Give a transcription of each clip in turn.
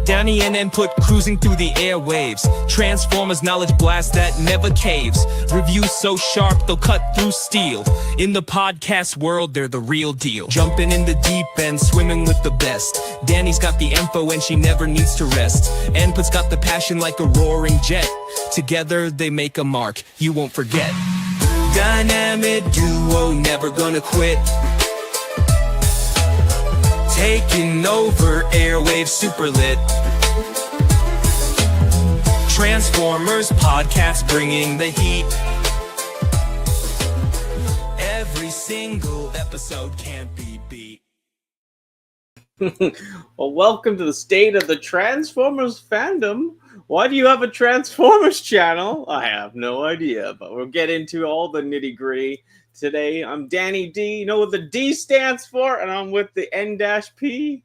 Danni and N-Put cruising through the airwaves. Transformers knowledge blast that never caves. Reviews so sharp they'll cut through steel. In the podcast world, they're the real deal. Jumping in the deep end, swimming with the best. Danni's got the info and she never needs to rest. N-Put's got the passion like a roaring jet. Together they make a mark you won't forget. Dynamic duo, never gonna quit. Taking over airwaves, super lit. Transformers podcast bringing the heat. Every single episode can't be beat. Well, welcome to the state of the Transformers fandom. Why do you have a Transformers channel? I have no idea, but we'll get into all the nitty-gritty. Today, I'm Danny D. You know what the D stands for? And I'm with the N-P.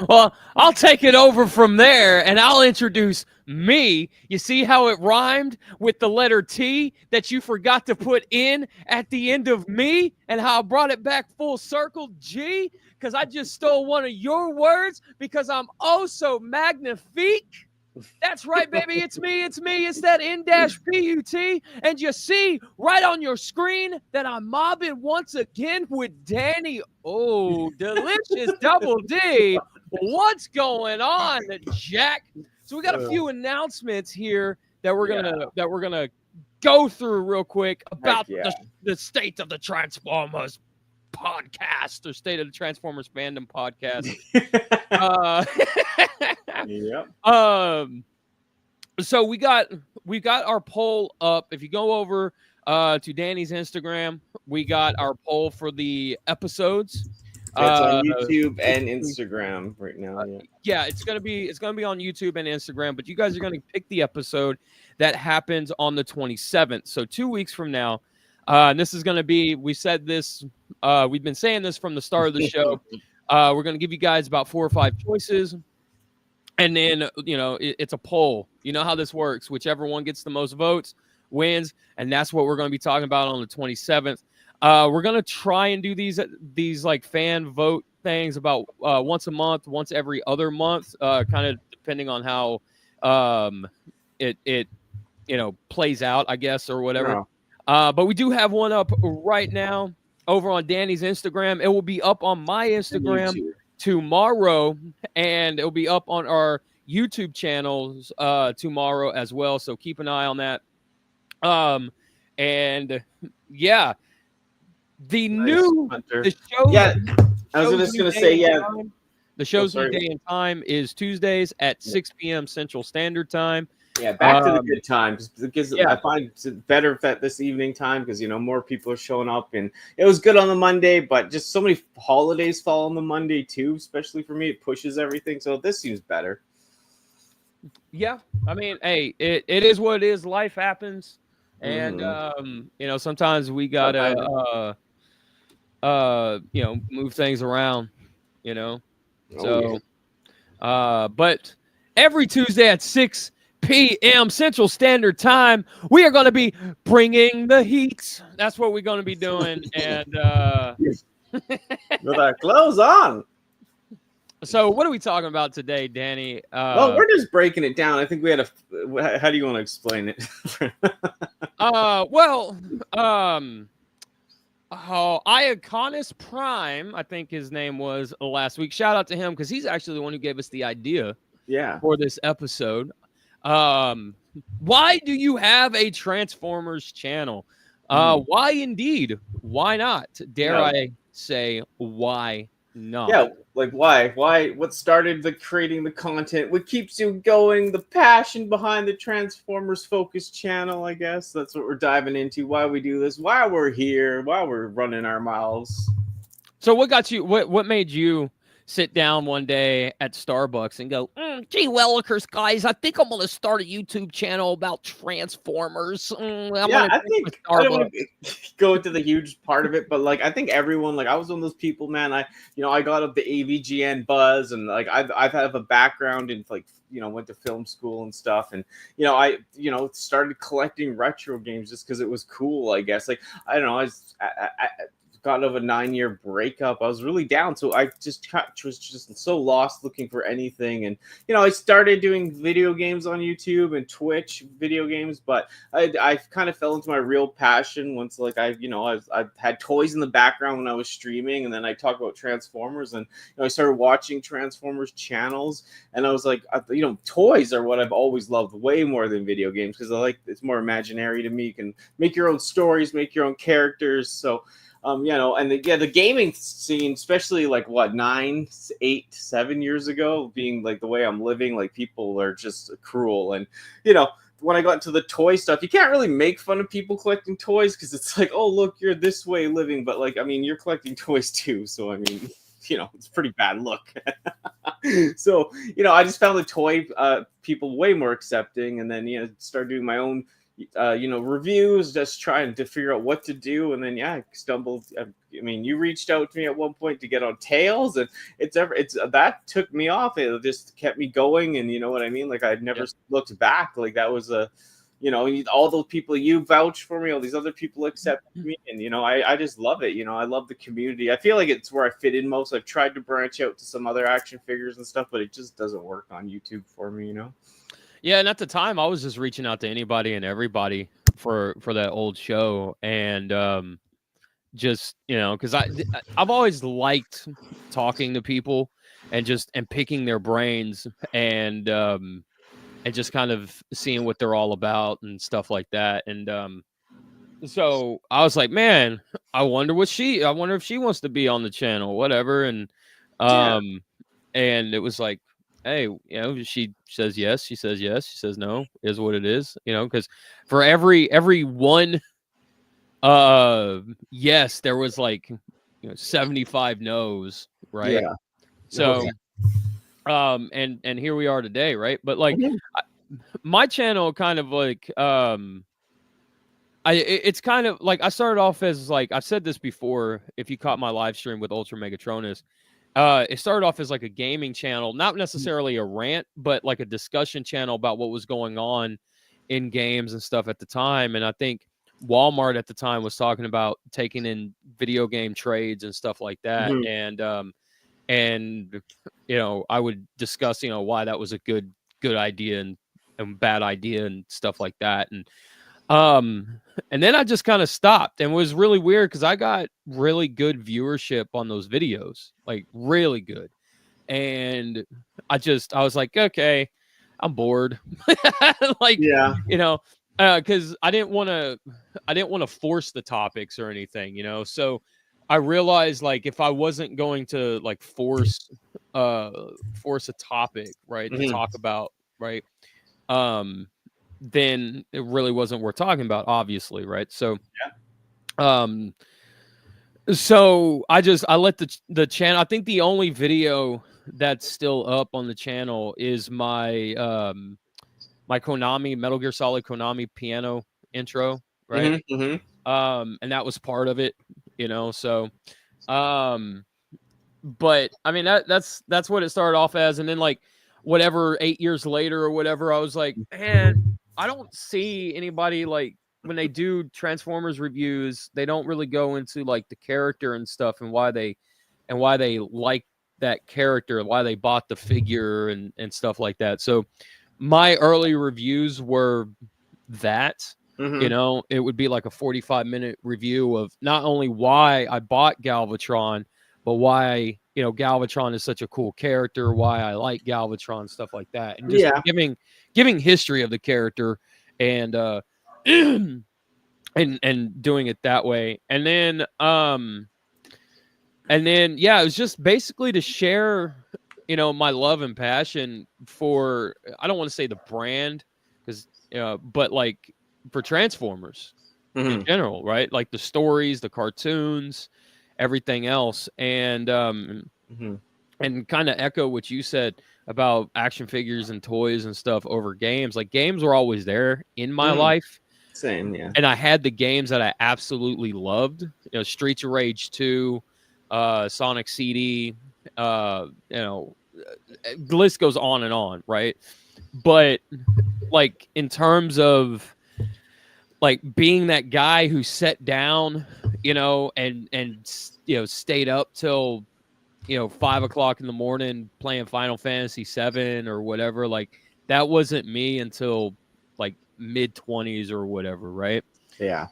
Well, I'll take it over from there, and I'll introduce me. You see how it rhymed with the letter T that you forgot to put in at the end of me, and how I brought it back full circle, G, because I just stole one of your words because I'm oh so magnifique. That's right, baby. It's me. It's that N-Put. And you see right on your screen that I'm mobbing once again with Danny. Oh, delicious double D. What's going on, Jack? So we got a few announcements here that we're gonna go through real quick about the state of the Transformers podcast, or state of the Transformers fandom podcast. So we got our poll up. If you go over to Danny's Instagram, we got our poll for the episodes. It's on YouTube and Instagram right now. Yeah, it's gonna be on YouTube and Instagram. But you guys are gonna pick the episode that happens on the 27th. So 2 weeks from now. And this is gonna be. We said this. We've been saying this from the start of the show. We're gonna give you guys about 4 or 5 choices. And then, it's a poll. You know how this works. Whichever one gets the most votes wins. And that's what we're going to be talking about on the 27th. We're going to try and do these like fan vote things about once a month, once every other month, kind of depending on how it plays out, I guess, or whatever. But we do have one up right now over on Danny's Instagram. It will be up on my Instagram tomorrow, and it'll be up on our YouTube channels tomorrow as well, so keep an eye on that. And yeah, the new the show, I was just gonna say the show's new day and time is Tuesdays at 6 p.m. Central Standard Time. Yeah, back to the good times, because I find it better at this evening time because, more people are showing up. And it was good on the Monday, but just so many holidays fall on the Monday too, especially for me. It pushes everything. So this seems better. Yeah. I mean, hey, it is what it is. Life happens. And, sometimes we got to, move things around, but every Tuesday at 6 p.m. Central Standard Time, we are going to be bringing the heat. That's what we're going to be doing. And with our clothes on. So what are we talking about today, Danny? Well, we're just breaking it down. I think we had how do you want to explain it? Iaconis Prime, I think his name was last week. Shout out to him because he's actually the one who gave us the idea for this episode. Why do you have a Transformers channel? Why indeed? Why not? Dare I say, why not? Yeah, like why? What started creating the content? What keeps you going? The passion behind the Transformers focused channel, I guess. That's what we're diving into. Why we do this, why we're here, why we're running our mouths. So what got you, what made you sit down one day at Starbucks and go, gee willikers, guys, I think I'm going to start a YouTube channel about Transformers. I think I don't want to go into the huge part of it, but I think everyone, I was one of those people, man. I got up the AVGN buzz, and I've had a background in went to film school and stuff, and I started collecting retro games just because it was cool, I guess. I don't know, I got out of a 9-year breakup. I was really down, so I was just so lost looking for anything. And I started doing video games on YouTube and Twitch video games, but I kind of fell into my real passion once I had toys in the background when I was streaming, and then I talked about Transformers, and I started watching Transformers channels, and I was like, toys are what I've always loved way more than video games, because it's more imaginary to me. You can make your own stories, make your own characters. So and the gaming scene, especially 9, 8, 7 years ago, being the way I'm living, people are just cruel. And when I got into the toy stuff, you can't really make fun of people collecting toys, because it's oh, look, you're this way living, but you're collecting toys too, so it's a pretty bad look. So I just found the toy people way more accepting, and then started doing my own reviews, just trying to figure out what to do. And then I stumbled. You reached out to me at one point to get on Tales, and that took me off. It just kept me going, and you know what I mean. I'd never looked back. That was all those people you vouched for me, all these other people accepted me, and I just love it. I love the community. I feel like it's where I fit in most. I've tried to branch out to some other action figures and stuff, but it just doesn't work on YouTube for me. Yeah, and at the time, I was just reaching out to anybody and everybody for that old show, and just because I've always liked talking to people and picking their brains and just kind of seeing what they're all about and stuff like that. And so I was like, man, I wonder if she wants to be on the channel, whatever. And and it was like, hey, she says yes, she says yes, she says no, is what it is, because for every one yes, there was 75 no's, right? Yeah. So and here we are today, right? But my channel kind of it's kind of I started off as I've said this before, if you caught my live stream with Ultra Megatronus. It started off as a gaming channel, not necessarily a rant, but a discussion channel about what was going on in games and stuff at the time. And I think Walmart at the time was talking about taking in video game trades and stuff like that. Mm-hmm. And I would discuss, why that was a good idea and bad idea and stuff like that. And then I just kind of stopped, and it was really weird because I got really good viewership on those videos, really good. And I was like, okay, I'm bored. Because I didn't want to force the topics or anything, so I realized if I wasn't going to force a topic, right, to talk about, right, then it really wasn't worth talking about, obviously, right? So so I let the channel. I think the only video that's still up on the channel is my my Konami Metal Gear Solid Konami piano intro, right? And that was part of it, so but I mean that's what it started off as. And then whatever 8 years later or whatever, I was like, man, I don't see anybody when they do Transformers reviews, they don't really go into the character and stuff and why they like that character, why they bought the figure and stuff like that. So my early reviews were that, it would be a 45-minute review of not only why I bought Galvatron, but why, Galvatron is such a cool character, why I like Galvatron, stuff like that. And just giving history of the character and and doing it that way. And then it was just basically to share, my love and passion for, I don't want to say the brand, because but for Transformers in general, right? The stories, the cartoons, everything else. And and kind of echo what you said about action figures and toys and stuff over games. Games were always there in my life. Same, yeah. And I had the games that I absolutely loved. Streets of Rage 2, Sonic CD, the list goes on, right? But in terms of being that guy who sat down, you know, and you know, stayed up till, you know, 5 o'clock in the morning playing Final Fantasy 7 or whatever. Like that wasn't me until like mid-20s or whatever, right? Yeah.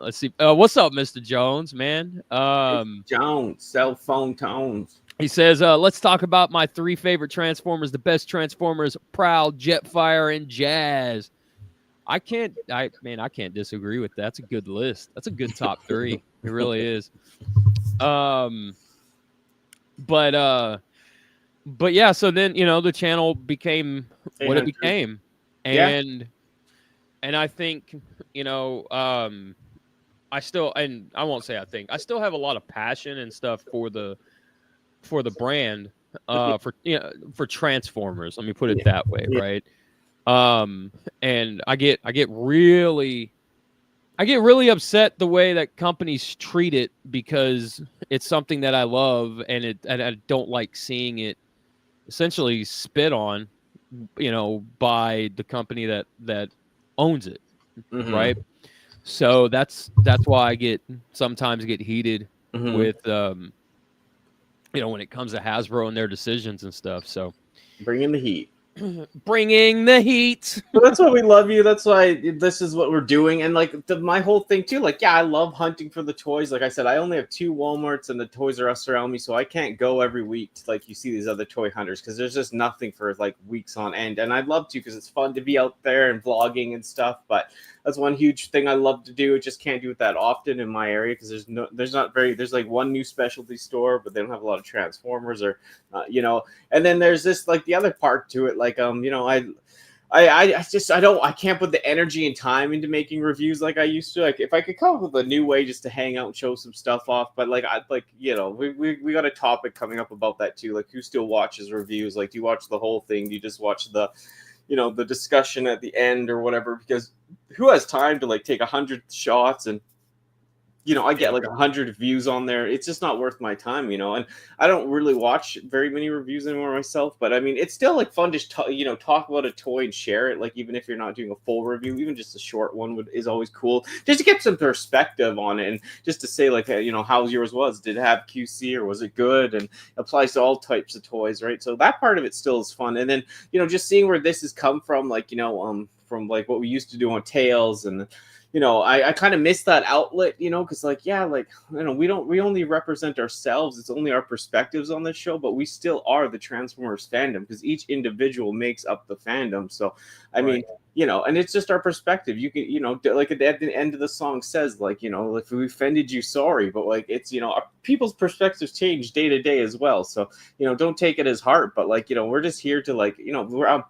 Let's see. What's up, Mr. Jones, man? Jones, cell phone tones. He says, let's talk about my 3 favorite Transformers, the best Transformers: Prowl, Jetfire, and Jazz. I can't disagree with that. That's a good list. That's a good top 3. It really is. But yeah, so then, you know, the channel became what it became. And I think, you know, I still, and I won't say I think, I still have a lot of passion and stuff for the brand, for, you know, for Transformers. Let me put it that way, right? And I get really upset the way that companies treat it, because it's something that I love, and I don't like seeing it essentially spit on, you know, by the company that owns it, right? So that's why I sometimes get heated with you know, when it comes to Hasbro and their decisions and stuff. So bringing the heat. Bringing the heat. But that's why we love you. That's why this is what we're doing. And like my whole thing too, like, yeah, I love hunting for the toys. Like I said, I only have 2 Walmarts and the Toys R Us around me, so I can't go every week to, like, you see these other toy hunters, because there's just nothing for like weeks on end. And I'd love to, because it's fun to be out there and vlogging and stuff. But that's one huge thing I love to do. I just can't do it that often in my area, because there's like one new specialty store, but they don't have a lot of Transformers, or you know. And then there's this, like, the other part to it, like, you know, I can't put the energy and time into making reviews like I used to. Like, if I could come up with a new way just to hang out and show some stuff off, but like, you know, we got a topic coming up about that too. Like, who still watches reviews? Like, do you watch the whole thing? Do you just watch the, you know, the discussion at the end or whatever? Because who has time to like take 100 shots and, you know, I get like 100 views on there. It's just not worth my time, you know. And I don't really watch very many reviews anymore myself. But I mean, it's still like fun to you know, talk about a toy and share it. Like, even if you're not doing a full review, even just a short one is always cool, just to get some perspective on it, and just to say, like, you know, how yours was. Did it have QC, or was it good? And it applies to all types of toys, right? So that part of it still is fun. And then, you know, just seeing where this has come from, like, you know, from like what we used to do on Tales, and you know, I kind of miss that outlet, you know, because like, yeah, like, you know, we only represent ourselves. It's only our perspectives on this show, but we still are the Transformers fandom, because each individual makes up the fandom. So, I mean, you know, and it's just our perspective. You can, you know, like at the end of the song says, like, you know, if we offended you, sorry, but like, it's, you know, people's perspectives change day to day as well. So, you know, don't take it as hard, but like, you know, we're just here to, like, you know,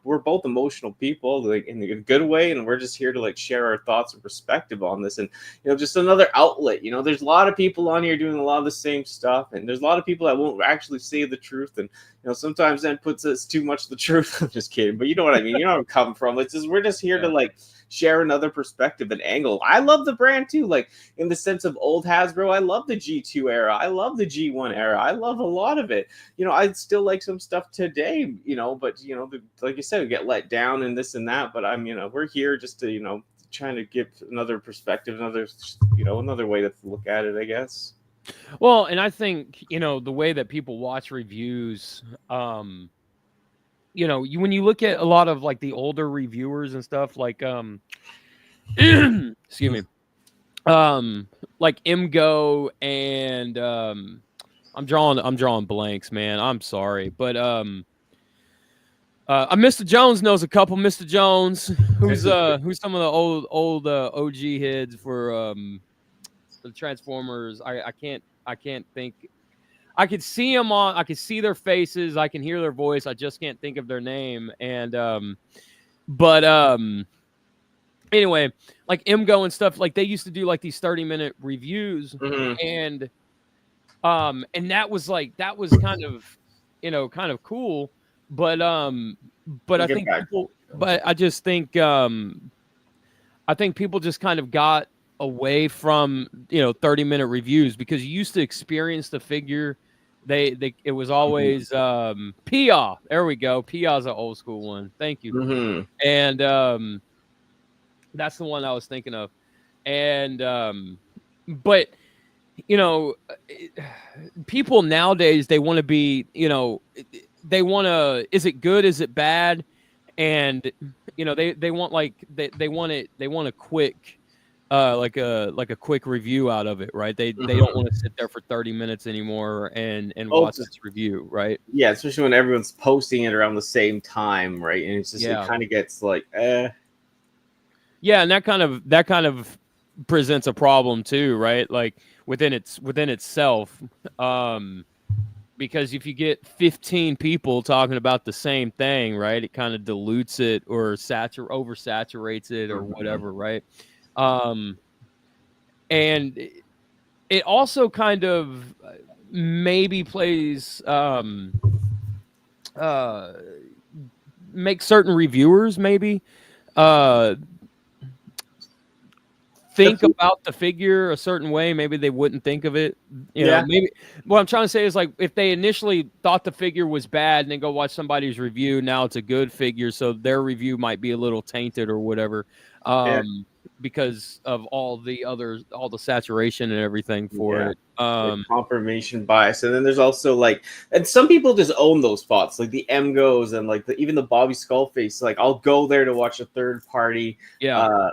we're both emotional people, like, in a good way, and we're just here to like share our thoughts and perspective on this. And, you know, just another outlet. You know, there's a lot of people on here doing a lot of the same stuff, and there's a lot of people that won't actually say the truth, and, you know, sometimes N-Put says too much the truth. I'm just kidding, but you know what I mean. You know where I'm coming from. It's just, we're just here to like share another perspective and angle. I love the brand too, like in the sense of old Hasbro. I love the G2 era. I love the G1 era. I love a lot of it. You know, I still like some stuff today, you know, but, you know, like you said, we get let down and this and that, but I'm, you know, we're here just to, you know, trying to give another perspective, another, you know, another way to look at it, I guess. Well, and I think, you know, the way that people watch reviews, you know, when you look at a lot of like the older reviewers and stuff, like excuse me, like MGO and I'm drawing blanks, man. I'm sorry, but Mr. Jones knows a couple. Mr. Jones, who's some of the old OG heads for the Transformers. I can't think. I could see them on. I could see their faces. I can hear their voice. I just can't think of their name. And anyway, like MGO and stuff, like they used to do like these 30-minute reviews, and that was kind of, you know, kind of cool. But I think people, but I just think I think people just kind of got away from, you know, 30-minute reviews, because you used to experience the figure. It was always Pia. There we go. Pia's an old school one. Thank you. And that's the one I was thinking of. And but you know, people nowadays, they want to be, you know, they want to, is it good, is it bad? And you know, they want like they want it, they want a quick like a quick review out of it, right? They don't want to sit there for 30 minutes anymore and Oh, watch this review, right? yeah, especially when everyone's posting it around the same time, right? And it's just it kind of gets like Yeah, and that kind of presents a problem too, right? Like within itself. Because if you get 15 people talking about the same thing, right, it kind of dilutes it or oversaturates it or whatever, right? And it also kind of maybe plays make certain reviewers maybe think about the figure a certain way. Maybe they wouldn't think of it. You know, maybe what I'm trying to say is like if they initially thought the figure was bad and then go watch somebody's review, now it's a good figure, so their review might be a little tainted or whatever. Because of all the saturation and everything for it. Like confirmation bias. And then there's also like, and some people just own those spots, like the MGOs and like even the Bobby Skullface. Like I'll go there to watch a third party,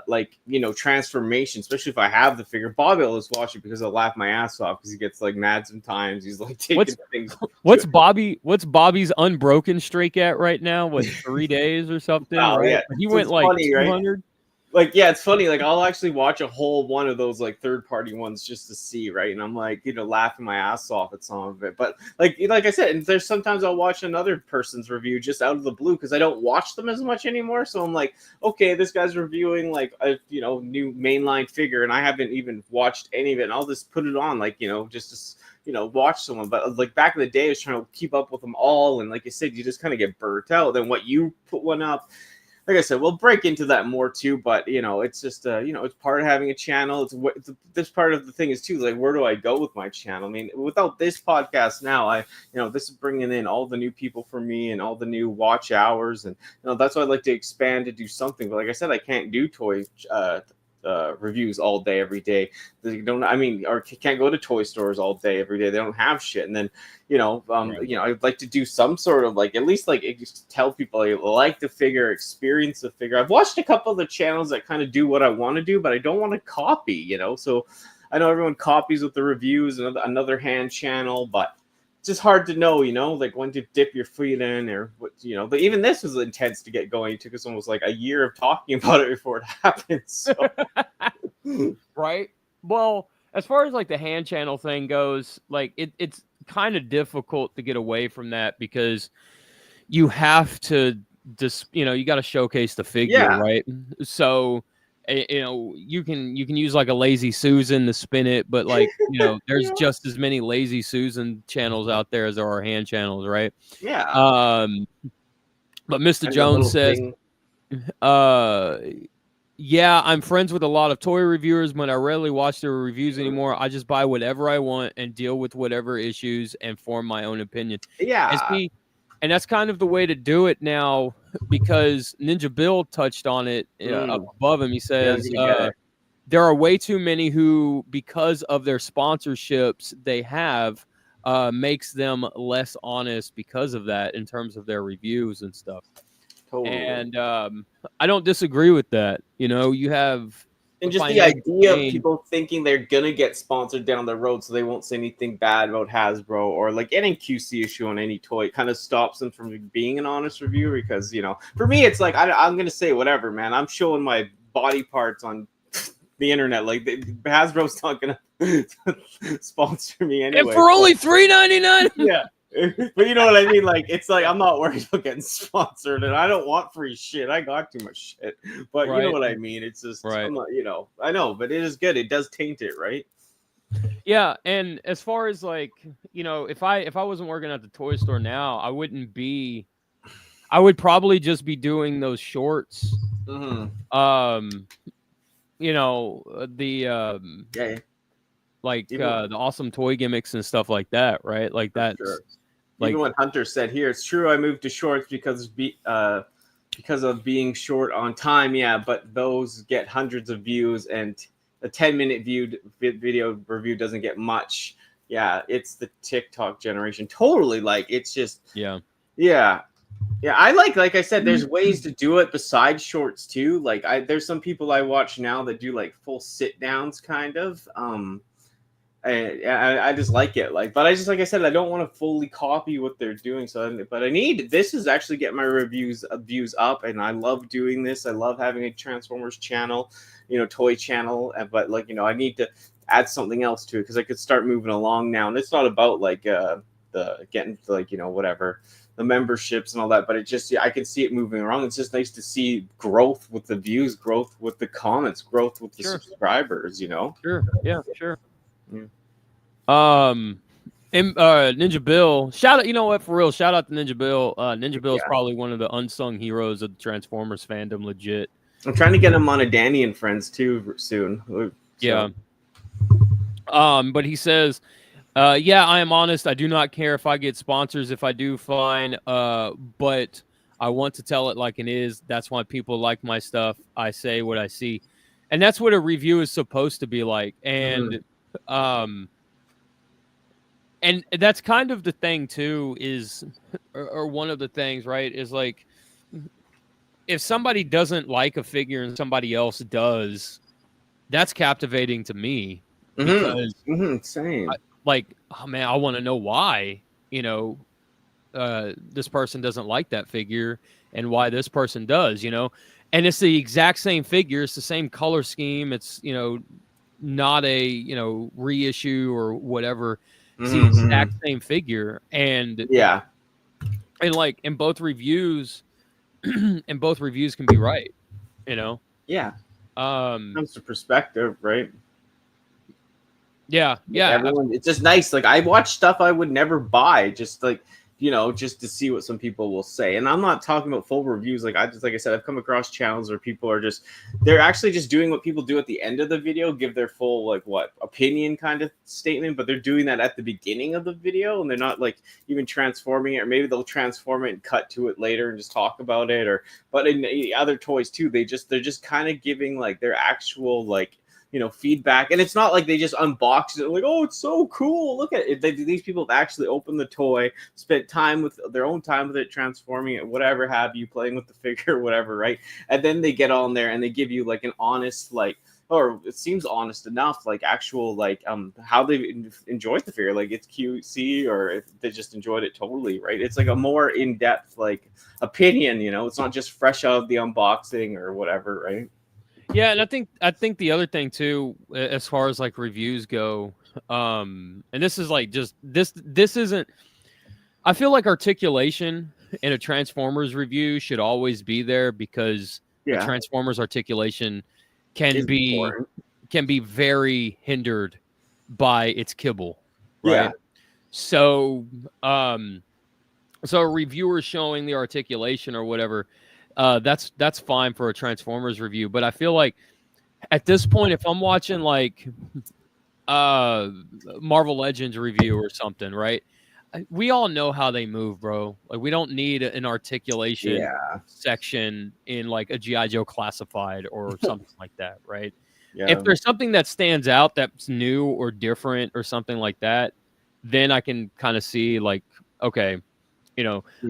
like, you know, transformation, especially if I have the figure. Bobby will just watch it because I'll laugh my ass off because he gets like mad sometimes. He's like taking things. What's Bobby's unbroken streak at right now? What, 3 days or something? Oh, right? Yeah. He went like funny, 200. Right? Like, yeah, it's funny. Like, I'll actually watch a whole one of those like third-party ones just to see, right? And I'm like, you know, laughing my ass off at some of it. But like I said, and there's sometimes I'll watch another person's review just out of the blue because I don't watch them as much anymore. So I'm like, okay, this guy's reviewing like a, you know, new mainline figure, and I haven't even watched any of it. And I'll just put it on, like, you know, just to, you know, watch someone. But like back in the day, I was trying to keep up with them all, and like you said, you just kind of get burnt out. Then what you put one up. Like I said, we'll break into that more too, but you know, it's just you know, it's part of having a channel. It's this part of the thing is too, like, where do I go with my channel? I mean, without this podcast now, you know, this is bringing in all the new people for me and all the new watch hours, and you know, that's why I'd like to expand to do something. But like I said, I can't do toy reviews all day every day. They don't, I mean, or can't go to toy stores all day every day. They don't have shit. And then you know, you know, I'd like to do some sort of like, at least like tell people I like the figure, experience the figure. I've watched a couple of the channels that kind of do what I want to do, but I don't want to copy, you know. So I know everyone copies with the reviews, another hand channel, but it's just hard to know, you know, like when to dip your feet in or what, you know. But even this was intense to get going. It took us almost like a year of talking about it before it happened. So. Right. Well, as far as like the hand channel thing goes, like it's kind of difficult to get away from that because you have to just, you know, you got to showcase the figure, right? So, you know, you can use like a Lazy Susan to spin it, but like, you know, there's just as many Lazy Susan channels out there as there are hand channels, right? Yeah. But Mr. Jones says, yeah, I'm friends with a lot of toy reviewers, but I rarely watch their reviews anymore. I just buy whatever I want and deal with whatever issues and form my own opinion. Yeah. And that's kind of the way to do it now, because Ninja Bill touched on it up above him. He says there are way too many who, because of their sponsorships they have, makes them less honest because of that in terms of their reviews and stuff. Totally. And I don't disagree with that. You know, you have, and just the idea of people thinking they're gonna get sponsored down the road, so they won't say anything bad about Hasbro or like any QC issue on any toy. It kind of stops them from being an honest reviewer. Because, you know, for me, it's like I'm gonna say whatever, man. I'm showing my body parts on the internet. Like Hasbro's not gonna sponsor me anyway. And for only $3.99. Yeah. But you know what I mean? Like, it's like, I'm not worried about getting sponsored, and I don't want free shit. I got too much shit. But you know what I mean? It's just, I'm not, you know, I know, but it is good. It does taint it, right? Yeah. And as far as like, you know, if I wasn't working at the toy store now, I would probably just be doing those shorts. Mm-hmm. You know, the like the awesome toy gimmicks and stuff like that, right? Like that's like, even what Hunter said here, it's true. I moved to shorts because of being short on time. Yeah, but those get hundreds of views and a 10-minute video review doesn't get much. Yeah, it's the TikTok generation. Totally, like it's just Yeah. yeah. Yeah, I like I said, there's ways to do it besides shorts too. Like there's some people I watch now that do like full sit downs kind of. I just like it. But I just, like I said, I don't want to fully copy what they're doing. But I need this is actually get my views up, and I love doing this. I love having a Transformers channel, toy channel. But I need to add something else to it because I could start moving along now. And it's not about the getting whatever the memberships and all that, but it just I can see it moving around. It's just nice to see growth with the views, growth with the comments, growth with the subscribers. Sure. Yeah. Sure. Yeah. Ninja Bill, shout out, you know what, for real, shout out to Ninja Bill. Ninja Bill is probably one of the unsung heroes of the Transformers fandom, legit. I'm trying to get him on a Danni and Friends too soon. So. Yeah. But he says, yeah, I am honest. I do not care if I get sponsors. If I do, fine. But I want to tell it like it is. That's why people like my stuff. I say what I see. And that's what a review is supposed to be like. And, and that's kind of the thing too, or one of the things, right, is like, if somebody doesn't like a figure and somebody else does, that's captivating to me. Because same. Oh man, I want to know why, this person doesn't like that figure and why this person does, and it's the exact same figure. It's the same color scheme. It's, not a, reissue or whatever. It's the exact same figure. And yeah. And in both reviews, and both reviews can be right, Yeah. Comes to perspective, right? Yeah. It's just nice. I watch stuff I would never buy, just just to see what some people will say. And I'm not talking about full reviews. Like I said, I've come across channels where people are they're actually just doing what people do at the end of the video, give their full opinion kind of statement, but they're doing that at the beginning of the video, and they're not even transforming it, or maybe they'll transform it and cut to it later and just talk about it. But in other toys too, they're just kind of giving their actual feedback. And it's not like they just unbox it oh, it's so cool, look at it. These people have actually opened the toy, spent time with their own time with it, transforming it, whatever have you, playing with the figure, whatever, right? And then they get on there and they give you an honest or it seems honest enough, actual how they enjoyed the figure, it's cutesy, or if they just enjoyed it totally, right? It's a more in-depth opinion, it's not just fresh out of the unboxing or whatever, right? Yeah, and I think the other thing too, as far as reviews go, and this is this isn't. I feel like articulation in a Transformers review should always be there, because the Transformers articulation can be very hindered by its kibble, right? Yeah. So so a reviewer showing the articulation or whatever, that's fine for a Transformers review. But I feel like at this point, if I'm watching Marvel Legends review or something, right? We all know how they move, bro. We don't need an articulation section in a G.I. Joe Classified or something like that, right? Yeah. If there's something that stands out that's new or different or something like that, then I can kind of see okay,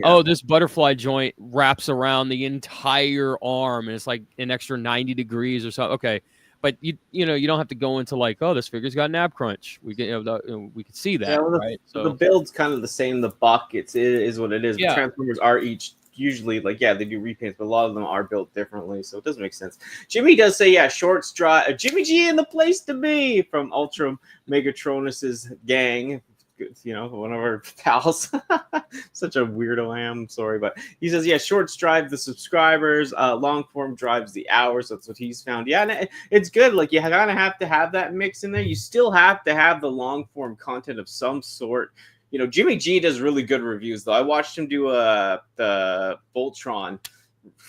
oh, this butterfly joint wraps around the entire arm and it's an extra 90 degrees or something. Okay. But you don't have to go into oh, this figure's got an ab crunch. We can we can see that, right? So the build's kind of the same. The buck it is what it is. Yeah. The Transformers are each usually they do repaints, but a lot of them are built differently, so it doesn't make sense. Jimmy does say shorts dry. Jimmy G in the place to be from Ultra Megatronus's gang. One of our pals. Such a weirdo I am. Sorry, but he says, shorts drive the subscribers, long form drives the hours. That's what he's found. Yeah, and it's good. You kind of have to have that mix in there. You still have to have the long form content of some sort. Jimmy G does really good reviews, though. I watched him do the Voltron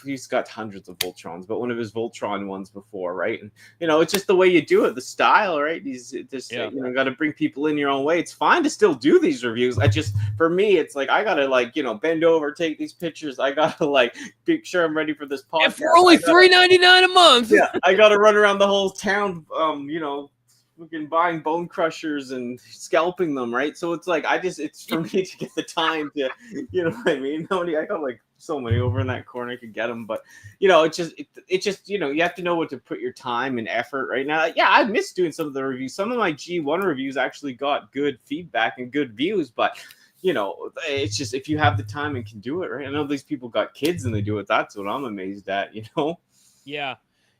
he's got hundreds of Voltrons, but one of his Voltron ones before, right? And you know, it's just the way you do it, the style, right? He's just you know, got to bring people in your own way. It's fine to still do these reviews. I just, for me, it's like I gotta like, you know, bend over, take these pictures. I gotta like make sure I'm ready for this podcast. And for only $3.99 a month. Yeah, I gotta run around the whole town, you know, fucking buying bone crushers and scalping them, right? So it's like it's for me to get the time to, you know what I mean? I got like so many over in that corner, I could get them, but you know, it's just you know, you have to know what to put your time and effort right now. Yeah, I miss doing some of the reviews. Some of my G1 reviews actually got good feedback and good views, but you know, it's just if you have the time and can do it, right? I know these people got kids and they do it. That's what I'm amazed at, you know? Yeah.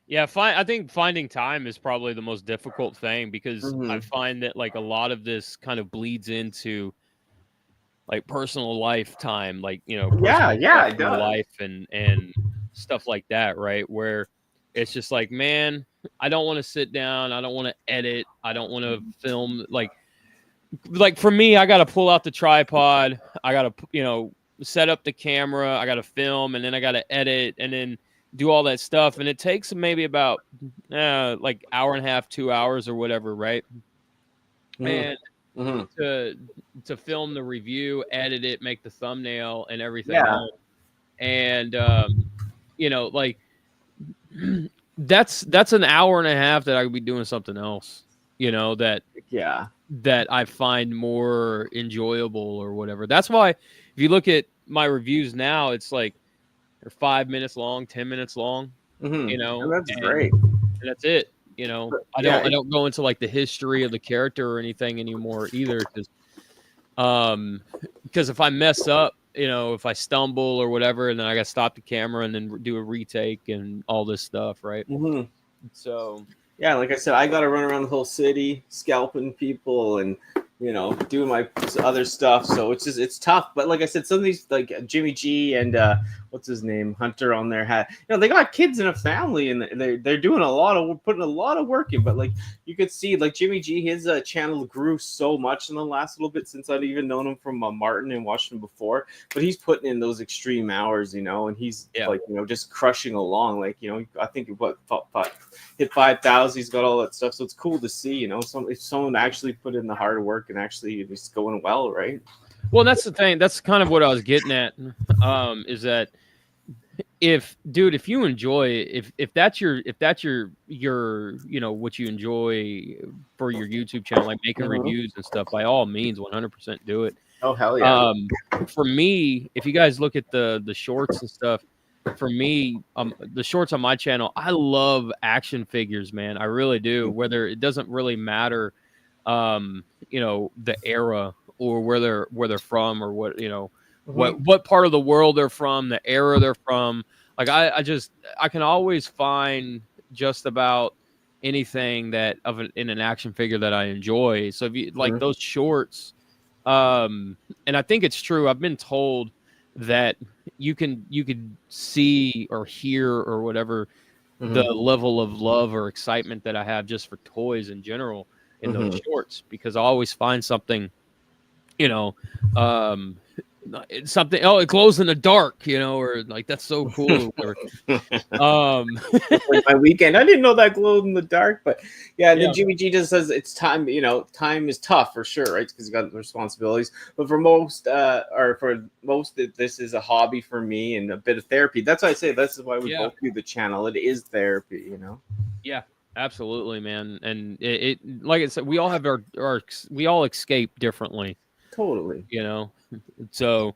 Yeah, I think finding time is probably the most difficult thing, because I find that like a lot of this kind of bleeds into like personal life time, like, you know, personal life and stuff like that, right? Where it's just like, man, I don't want to sit down, I don't want to edit, I don't want to film. Like for me, I got to pull out the tripod, I got to, you know, set up the camera, I got to film, and then I got to edit, and then do all that stuff, and it takes maybe about like hour and a half, 2 hours or whatever, right? And to film the review, edit it, make the thumbnail and everything else. And you know, like that's an hour and a half that I could be doing something else, you know, that I find more enjoyable or whatever. That's why if you look at my reviews now, it's like they're 5 minutes long, 10 minutes long, you know, and that's great. And that's it. You know, I don't go into like the history of the character or anything anymore either. Because if I mess up, you know, if I stumble or whatever, and then I got to stop the camera and then do a retake and all this stuff. Right. So, yeah, like I said, I got to run around the whole city scalping people and, you know, doing my other stuff. So it's tough. But like I said, some of these, like Jimmy G and what's his name, Hunter, on there had, you know, they got kids and a family, and they're doing putting a lot of work in. But like you could see, like Jimmy G, his channel grew so much in the last little bit since I'd even known him from Martin and watched him before. But he's putting in those extreme hours, you know, and he's like, you know, just crushing along. Like, you know, I think hit 5,000. He's got all that stuff. So it's cool to see, you know, if someone actually put in the hard work and actually it's going well, right? Well, that's the thing. That's kind of what I was getting at. Is that if you enjoy it, if that's your you know, what you enjoy for your YouTube channel, like making reviews and stuff, by all means, 100% do it. Oh, hell yeah. For me, if you guys look at the shorts and stuff, for me, the shorts on my channel, I love action figures, man. I really do. Whether it doesn't really matter, you know, the era or where they're from, or what, you know, what part of the world they're from, the era they're from. Like I can always find just about anything that in an action figure that I enjoy. So if you like those shorts, and I think it's true, I've been told that you could see or hear or whatever the level of love or excitement that I have just for toys in general in those shorts, because I always find something, you know, something, oh, it glows in the dark, you know, or like, that's so cool. Or, my weekend, I didn't know that glowed in the dark, but then Jimmy G just says it's time, you know, time is tough for sure, right? Because you got responsibilities, but for most this is a hobby for me and a bit of therapy. That's why I say this is why we both do the channel. It is therapy, you know? Yeah, absolutely, man. And it like I said, we all have we all escape differently. Totally. You know, so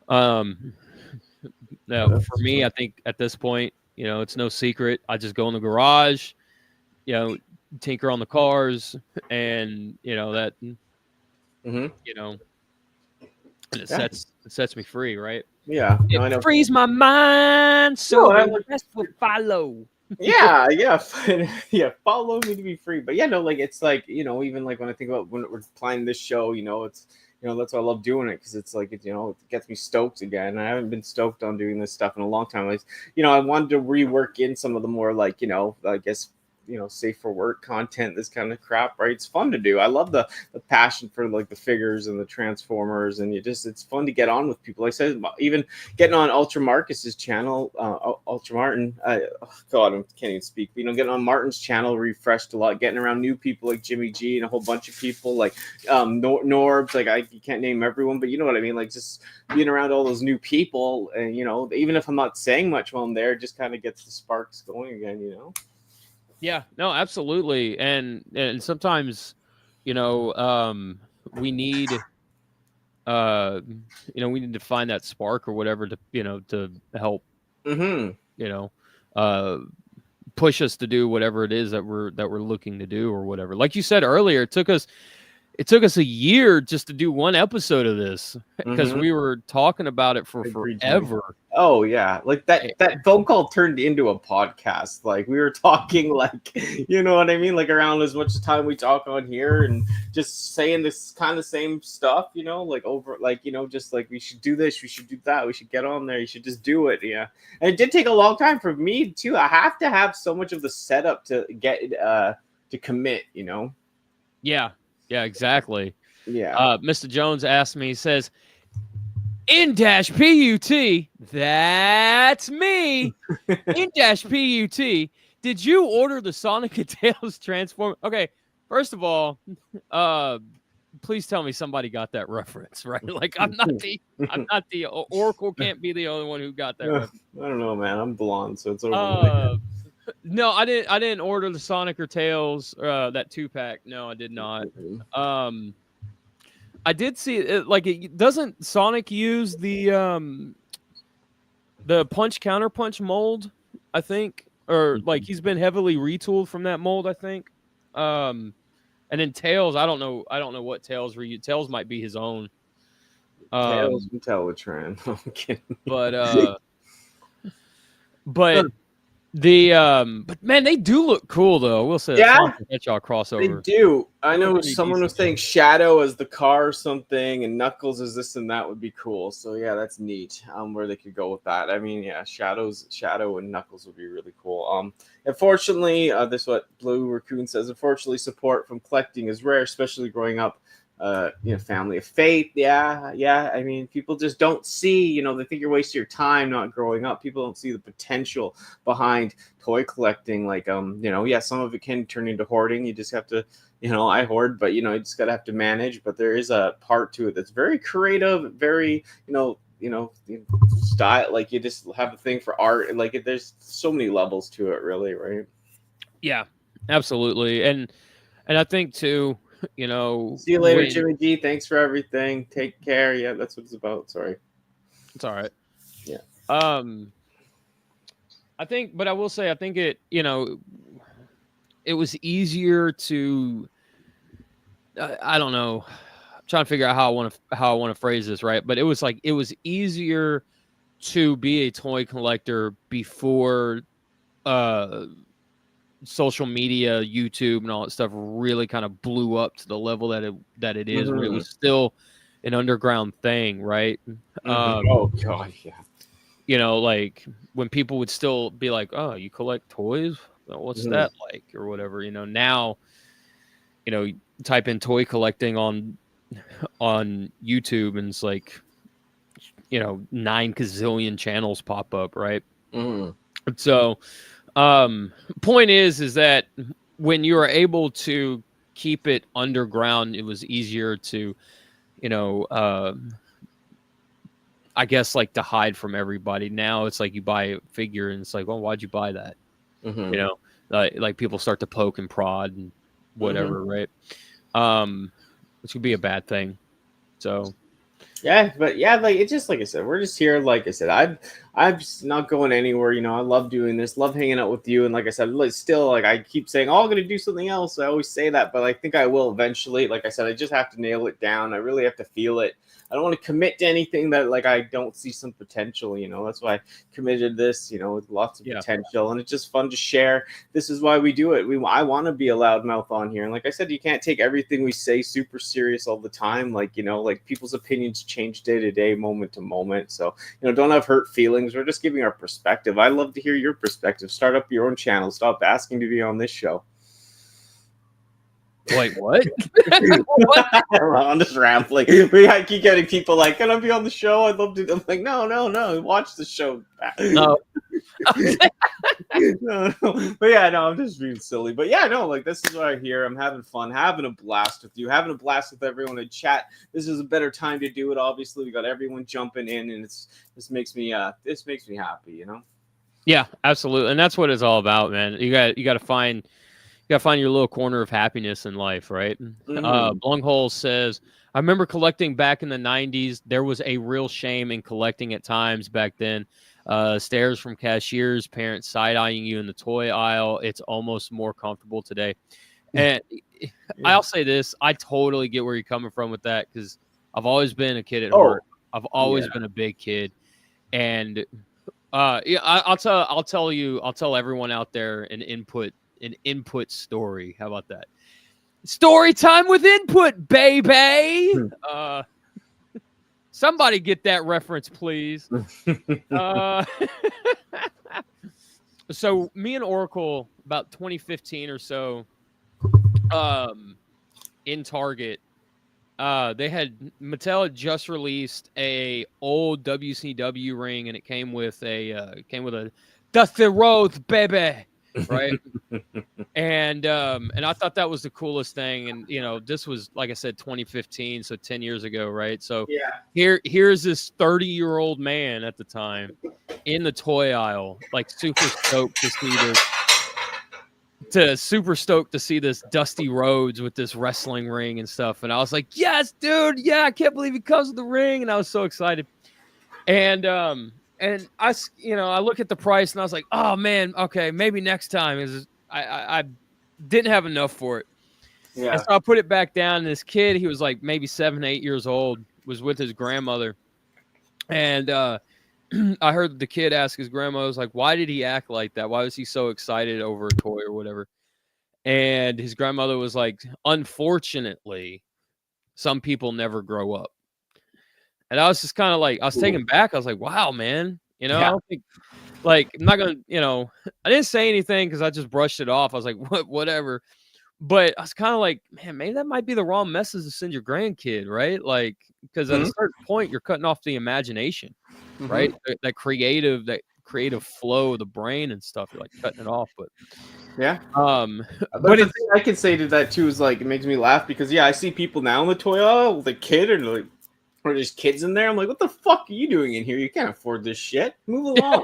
no, for me, I think at this point, you know, it's no secret. I just go in the garage, you know, tinker on the cars, and you know that, you know, and it sets me free, right? Yeah, it I know. Frees my mind, so the rest will follow. Follow me to be free. But like it's like, you know, even like when I think about when we're playing this show, you know, it's, you know, that's why I love doing it, because it's like, it, you know, it gets me stoked again. I haven't been stoked on doing this stuff in a long time. Like, you know, I wanted to rework in some of the more, like, you know, I guess safe for work content, this kind of crap, right? It's fun to do. I love the passion for like the figures and the Transformers, and it's fun to get on with people. Like I said, even getting on Ultra Marcus's channel, Ultra Martin, God, I can't even speak, but, getting on Martin's channel refreshed a lot, getting around new people like Jimmy G and a whole bunch of people like Norbs, like you can't name everyone, but you know what I mean, like just being around all those new people, and even if I'm not saying much while I'm there, it just kind of gets the sparks going again, Yeah, no, absolutely. And sometimes, we need we need to find that spark or whatever to help push us to do whatever it is that we're looking to do or whatever. Like you said earlier, it took us a year just to do one episode of this because we were talking about it for forever. Oh yeah, like that phone call turned into a podcast. Like we were talking, like you know what I mean, like around as much time we talk on here and just saying this kind of same stuff, like over, like just like we should do this, we should do that, we should get on there, you should just do it. Yeah, and it did take a long time for me too. I have to have so much of the setup to get to commit. Yeah, exactly. Yeah. Mr. Jones asked me, he says, N-Put, that's me. N-Put, did you order the Sonic and Tails Transform? Okay, first of all, please tell me somebody got that reference, right? Like I'm not the Oracle can't be the only one who got that reference. I don't know, man. I'm blonde, so it's over. No, I didn't order the Sonic or Tails that 2-pack. No, I did not. I did see it, like it doesn't Sonic use the punch counter punch mold, I think, or like he's been heavily retooled from that mold, I think. And then Tails, I don't know what Tails Tails might be his own. Tails from Teletran. I'm kidding. But but man, they do look cool though. We'll say that y'all crossover. They do. I know someone was saying Shadow as the car or something, and Knuckles as this and that would be cool. So yeah, that's neat. Where they could go with that. I mean, yeah, Shadow and Knuckles would be really cool. Unfortunately, this is what Blue Raccoon says. Unfortunately, support from collecting is rare, especially growing up. Family of faith. Yeah. I mean, people just don't see, they think you're wasting your time not growing up. People don't see the potential behind toy collecting. Like, some of it can turn into hoarding. You just have to, I hoard, but, you just got to have to manage. But there is a part to it that's very creative, very, style. Like you just have a thing for art. And like, there's so many levels to it, really, right? Yeah, absolutely. And I think too, see you later, Jimmy G. Thanks for everything. Take care. Yeah, that's what it's about. Sorry. It's all right. Yeah. I think, but I will say, I think it, it was easier to, I don't know. I'm trying to figure out how I want to phrase this, right? But it was easier to be a toy collector before, social media, YouTube, and all that stuff really kind of blew up to the level that it is. When it was still an underground thing, right? Oh god, yeah. Like when people would still be like, "Oh, you collect toys? Well, what's that like?" or whatever. Now, type in toy collecting on YouTube, and it's like, 9 gazillion channels pop up, right? So. Point is that when you are able to keep it underground, it was easier to, I guess like to hide from everybody. Now it's like you buy a figure and it's like, well, why'd you buy that? Like people start to poke and prod and whatever, right? Which could be a bad thing. So. Yeah, but like it's just like I said, we're just here. Like I said, I'm just not going anywhere. I love doing this, love hanging out with you. And like I said, still, like I keep saying, oh, I'm gonna do something else. I always say that, but I think I will eventually. Like I said, I just have to nail it down. I really have to feel it. I don't want to commit to anything that like I don't see some potential. That's why I committed this. With lots of potential, and it's just fun to share. This is why we do it. I want to be a loudmouth on here, and like I said, you can't take everything we say super serious all the time. Like like people's opinions change day to day, moment to moment. So, don't have hurt feelings. We're just giving our perspective. I love to hear your perspective. Start up your own channel. Stop asking to be on this show. Wait, what? What? I'm just rambling. I keep getting people like, "Can I be on the show? I'd love to." I'm like, no. Watch the show. No. No. But yeah, no, I'm just being silly. But yeah, no, like this is what I hear. I'm having fun, having a blast with you, having a blast with everyone in chat. This is a better time to do it. Obviously, we got everyone jumping in, and this makes me happy. Yeah, absolutely, and that's what it's all about, man. You got to find your little corner of happiness in life, right? Blunghole says, I remember collecting back in the 90s. There was a real shame in collecting at times back then. Stares from cashiers, parents side-eyeing you in the toy aisle. It's almost more comfortable today. And I'll say this, I totally get where you're coming from with that, because I've always been a kid at heart. I've always been a big kid. And I'll tell everyone out there an input story. How about that? Story time with input, baby. Somebody get that reference, please. So me and Oracle, about 2015 or so, in Target, Mattel had just released a old WCW ring, and it came with a Dusty Rhodes, baby. Right. And I thought that was the coolest thing. And this was, like I said, 2015, so 10 years ago, right? So here's this 30-year-old man at the time in the toy aisle, like super stoked to see this Dusty Rhodes with this wrestling ring and stuff. And I was like, yes, dude, yeah, I can't believe he comes with the ring. And I was so excited. And I look at the price and I was like, oh man, okay, maybe next time. I didn't have enough for it. Yeah. And so I put it back down, and this kid, he was like maybe 7, 8 years old, was with his grandmother. And I heard the kid ask his grandma, was like, why did he act like that? Why was he so excited over a toy or whatever? And his grandmother was like, unfortunately, some people never grow up. And I was just kind of like, I was taken back. I was like, wow, man. I don't think, like, I'm not going to, I didn't say anything because I just brushed it off. I was like, whatever. But I was kind of like, man, maybe that might be the wrong message to send your grandkid, right? Like, because at a certain point, you're cutting off the imagination, right? That creative flow of the brain and stuff. You're like cutting it off. But yeah. But the thing I can say to that too is like, it makes me laugh because I see people now in the toy aisle with a kid and like, or there's kids in there. I'm like, what the fuck are you doing in here? You can't afford this shit. Move along.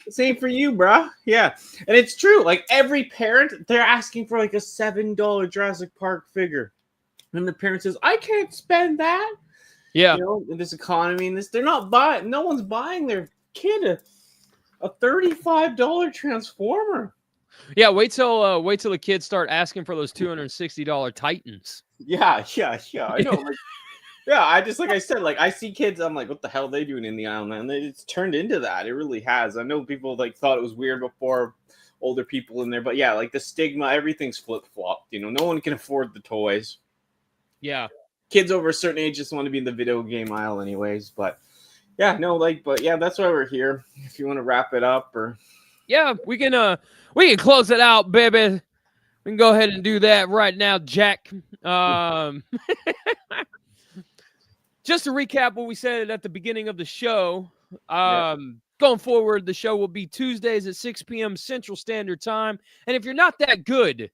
Same for you, bro. Yeah. And it's true. Like every parent, they're asking for like a $7 Jurassic Park figure. And the parent says, I can't spend that. Yeah. In this economy and this, they're not buying, no one's buying their kid a $35 Transformer. Yeah, wait till the kids start asking for those $260 Titans. Yeah. I know. Like, yeah, I just, like I said, like I see kids, I'm like, what the hell are they doing in the aisle, man? It's turned into that. It really has. I know people like thought it was weird before, older people in there, but yeah, like the stigma, everything's flip-flopped. No one can afford the toys. Yeah. Kids over a certain age just want to be in the video game aisle anyways, but yeah, but yeah, that's why we're here. If you want to wrap it up or yeah, we can close it out, baby. We can go ahead and do that right now, Jack. Just to recap what we said at the beginning of the show, going forward, the show will be Tuesdays at 6 p.m. Central Standard Time. And if you're not that good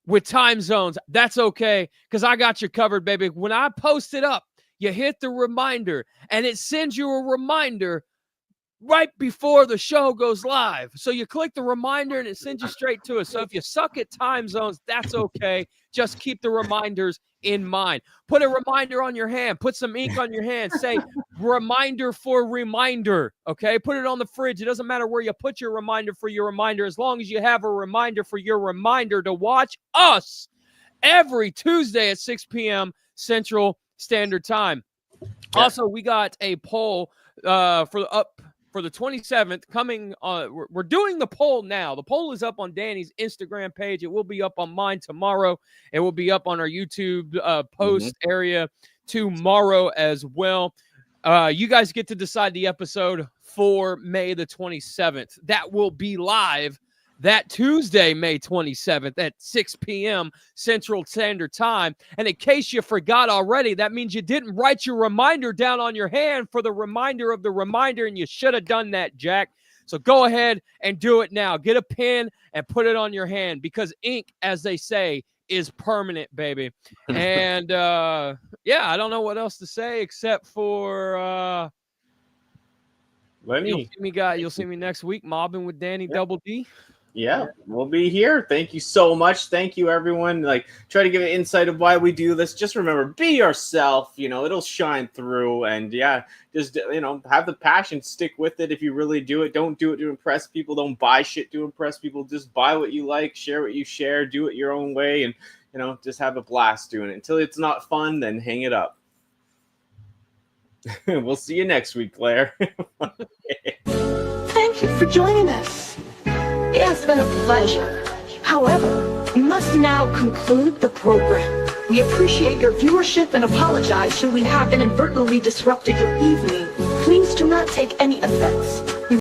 with time zones, that's okay, because I got you covered, baby. When I post it up, you hit the reminder, and it sends you a reminder right before the show goes live. So you click the reminder, and it sends you straight to us. So if you suck at time zones, that's okay. Just keep the reminders in mind. Put a reminder on your hand. Put some ink on your hand. Say reminder for reminder. Okay? Put it on the fridge. It doesn't matter where you put your reminder for your reminder, as long as you have a reminder for your reminder to watch us every Tuesday at 6 p.m. Central Standard Time. Yeah. Also, we got a poll for the 27th coming on. We're doing the poll now. The poll is up on Danny's Instagram page. It will be up on mine tomorrow. It will be up on our YouTube post area tomorrow as well. You guys get to decide the episode for May the 27th. That will be live that Tuesday, May 27th at 6 p.m. Central Standard Time. And in case you forgot already, that means you didn't write your reminder down on your hand for the reminder of the reminder, and you should have done that, Jack. So go ahead and do it now. Get a pen and put it on your hand, because ink, as they say, is permanent, baby. And yeah, I don't know what else to say except for Lenny, you'll see me next week mobbing with Danny Double D. Yeah, we'll be here. Thank you so much. Thank you, everyone. Like, try to give an insight of why we do this. Just remember, be yourself. You know, it'll shine through. And yeah, just, you know, have the passion. Stick with it if you really do it. Don't do it to impress people. Don't buy shit to impress people. Just buy what you like, share what you share, do it your own way, and, you know, just have a blast doing it. Until it's not fun, then hang it up. We'll see you next week, Claire. Thank you for joining us. It has been a pleasure. However, we must now conclude the program. We appreciate your viewership and apologize should we have inadvertently disrupted your evening. Please do not take any offense.